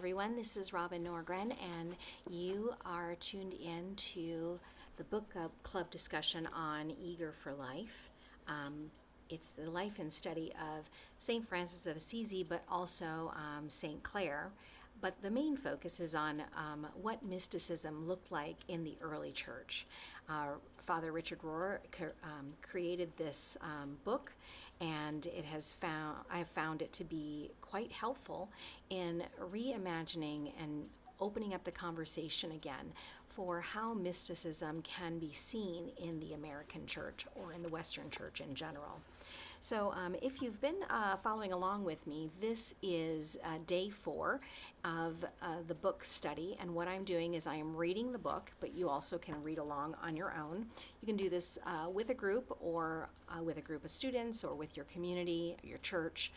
everyone. This is Robin Norgren, and you are tuned in to the book club discussion on Eager for Life. It's the life and study of St. Francis of Assisi, but also St. Clare. But the main focus is on what mysticism looked like in the early church. Father Richard Rohr created this book, and I have found it to be quite helpful in reimagining and opening up the conversation again for how mysticism can be seen in the American church or in the Western church in general. So if you've been following along with me, this is day 4 of the book study, and what I'm doing is I am reading the book, but you also can read along on your own. You can do this with a group or with a group of students or with your community, your church,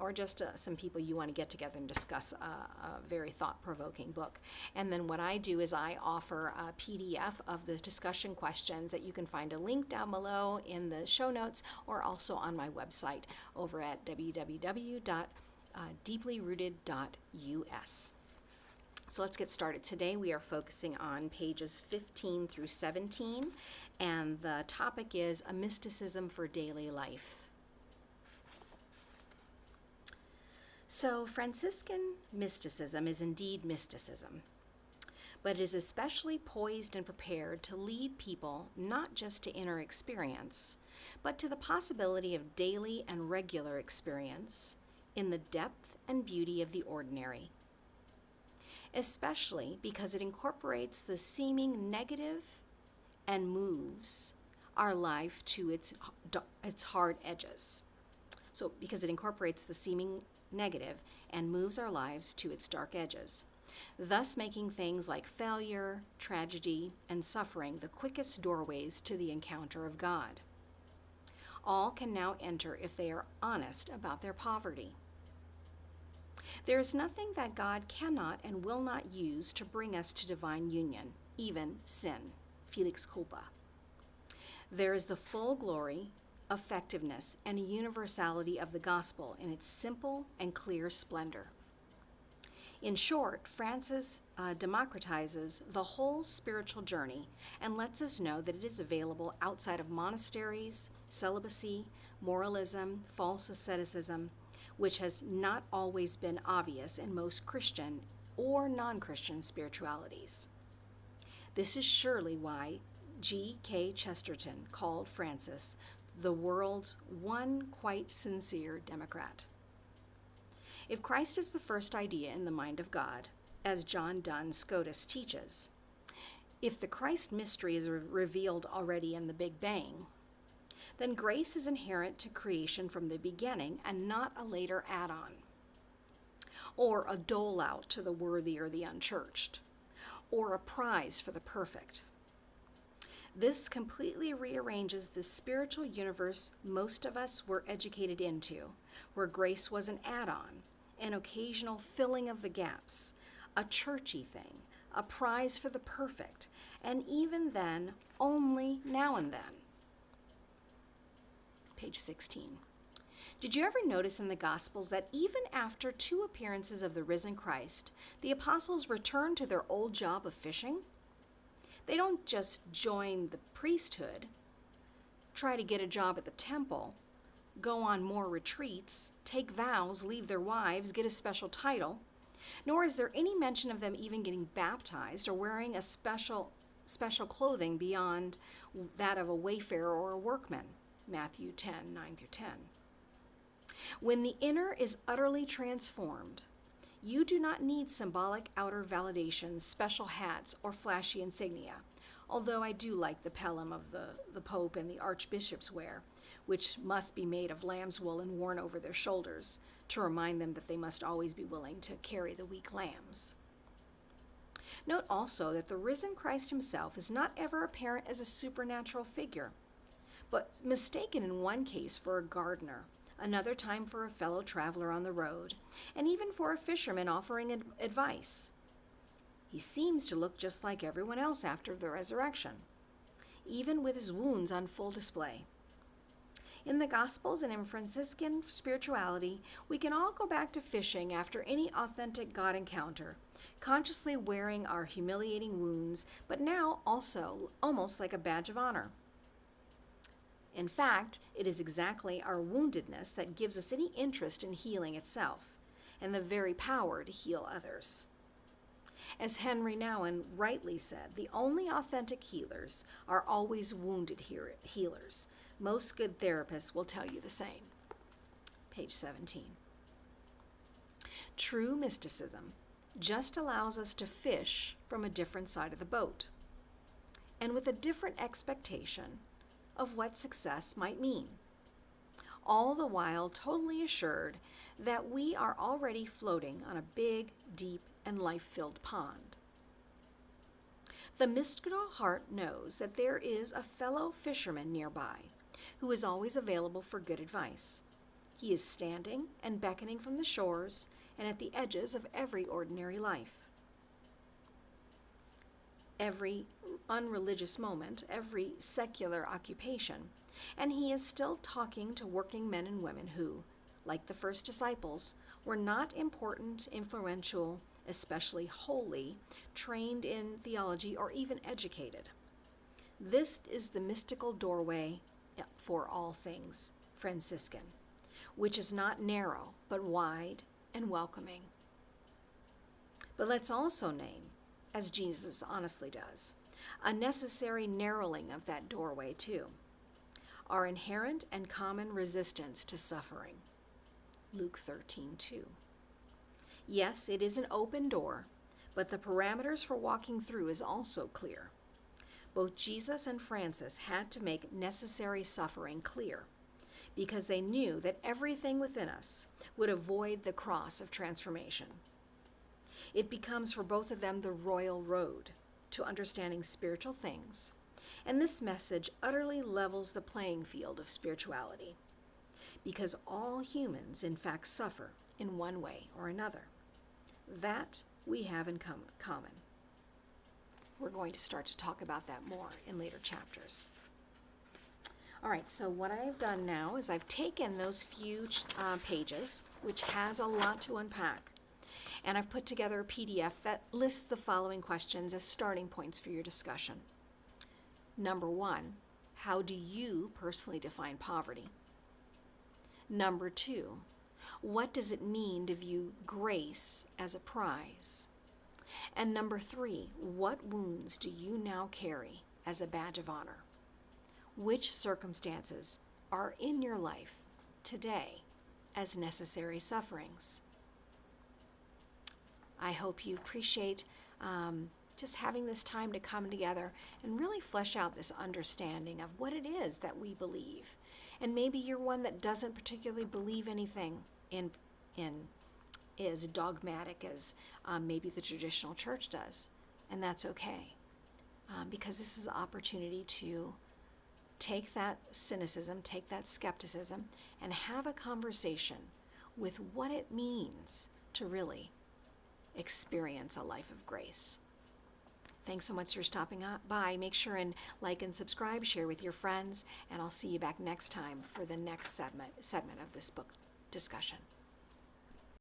or just some people you want to get together and discuss a very thought-provoking book. And then what I do is I offer a PDF of the discussion questions that you can find a link down below in the show notes or also on my website over at www.deeplyrooted.us. So let's get started. Today we are focusing on pages 15 through 17, and the topic is a mysticism for daily life. So Franciscan mysticism is indeed mysticism, but it is especially poised and prepared to lead people not just to inner experience, but to the possibility of daily and regular experience in the depth and beauty of the ordinary, especially because it incorporates the seeming negative and moves our life to its hard edges. So because it incorporates the seeming negative and moves our lives to its dark edges, thus making things like failure, tragedy, and suffering the quickest doorways to the encounter of God. All can now enter if they are honest about their poverty. There is nothing that God cannot and will not use to bring us to divine union, even sin, felix culpa. There is the full glory, effectiveness, and universality of the gospel in its simple and clear splendor. In short, Francis democratizes the whole spiritual journey and lets us know that it is available outside of monasteries, celibacy, moralism, false asceticism, which has not always been obvious in most Christian or non-Christian spiritualities. This is surely why G.K. Chesterton called Francis the world's one quite sincere democrat. If Christ is the first idea in the mind of God, as John Duns Scotus teaches, if the Christ mystery is revealed already in the Big Bang, then grace is inherent to creation from the beginning and not a later add-on, or a dole-out to the worthy or the unchurched, or a prize for the perfect. This completely rearranges the spiritual universe most of us were educated into, where grace was an add-on, an occasional filling of the gaps, a churchy thing, a prize for the perfect, and even then, only now and then. Page 16. Did you ever notice in the Gospels that even after 2 appearances of the risen Christ, the apostles return to their old job of fishing? They don't just join the priesthood, try to get a job at the temple, go on more retreats, take vows, leave their wives, get a special title, nor is there any mention of them even getting baptized or wearing a special clothing beyond that of a wayfarer or a workman, Matthew 10, 9 through 10. When the inner is utterly transformed, you do not need symbolic outer validations, special hats, or flashy insignia, although I do like the pelham of the Pope and the archbishops wear, which must be made of lamb's wool and worn over their shoulders to remind them that they must always be willing to carry the weak lambs. Note also that the risen Christ himself is not ever apparent as a supernatural figure, but mistaken in one case for a gardener, another time for a fellow traveler on the road, and even for a fisherman offering advice. He seems to look just like everyone else after the resurrection, even with his wounds on full display. In the Gospels and in Franciscan spirituality, we can all go back to fishing after any authentic God encounter, consciously wearing our humiliating wounds, but now also almost like a badge of honor. In fact, it is exactly our woundedness that gives us any interest in healing itself, and the very power to heal others. As Henry Nouwen rightly said, the only authentic healers are always wounded healers. Most good therapists will tell you the same. Page 17. True mysticism just allows us to fish from a different side of the boat, and with a different expectation of what success might mean, all the while totally assured that we are already floating on a big, deep, and life-filled pond. The mystical heart knows that there is a fellow fisherman nearby who is always available for good advice. He is standing and beckoning from the shores and at the edges of every ordinary life. Every unreligious moment, every secular occupation, and he is still talking to working men and women who, like the first disciples, were not important, influential, especially holy, trained in theology, or even educated. This is the mystical doorway for all things Franciscan, which is not narrow, but wide and welcoming. But let's also name, as Jesus honestly does, a necessary narrowing of that doorway too, our inherent and common resistance to suffering. Luke 13:2. Yes, it is an open door, but the parameters for walking through is also clear. Both Jesus and Francis had to make necessary suffering clear, because they knew that everything within us would avoid the cross of transformation. It becomes for both of them the royal road to understanding spiritual things, and this message utterly levels the playing field of spirituality, because all humans in fact suffer in one way or another. That we have in common. We're going to start to talk about that more in later chapters. All right, so what I've done now is I've taken those few pages, which has a lot to unpack, and I've put together a PDF that lists the following questions as starting points for your discussion. Number 1, how do you personally define poverty? Number 2, what does it mean to view grace as a prize? And number 3, what wounds do you now carry as a badge of honor? Which circumstances are in your life today as necessary sufferings? I hope you appreciate just having this time to come together and really flesh out this understanding of what it is that we believe. And maybe you're one that doesn't particularly believe anything in as dogmatic as maybe the traditional church does, and that's okay, because this is an opportunity to take that cynicism, take that skepticism, and have a conversation with what it means to really experience a life of grace. Thanks so much for stopping by. Make sure and like and subscribe, share with your friends, and I'll see you back next time for the next segment of this book discussion.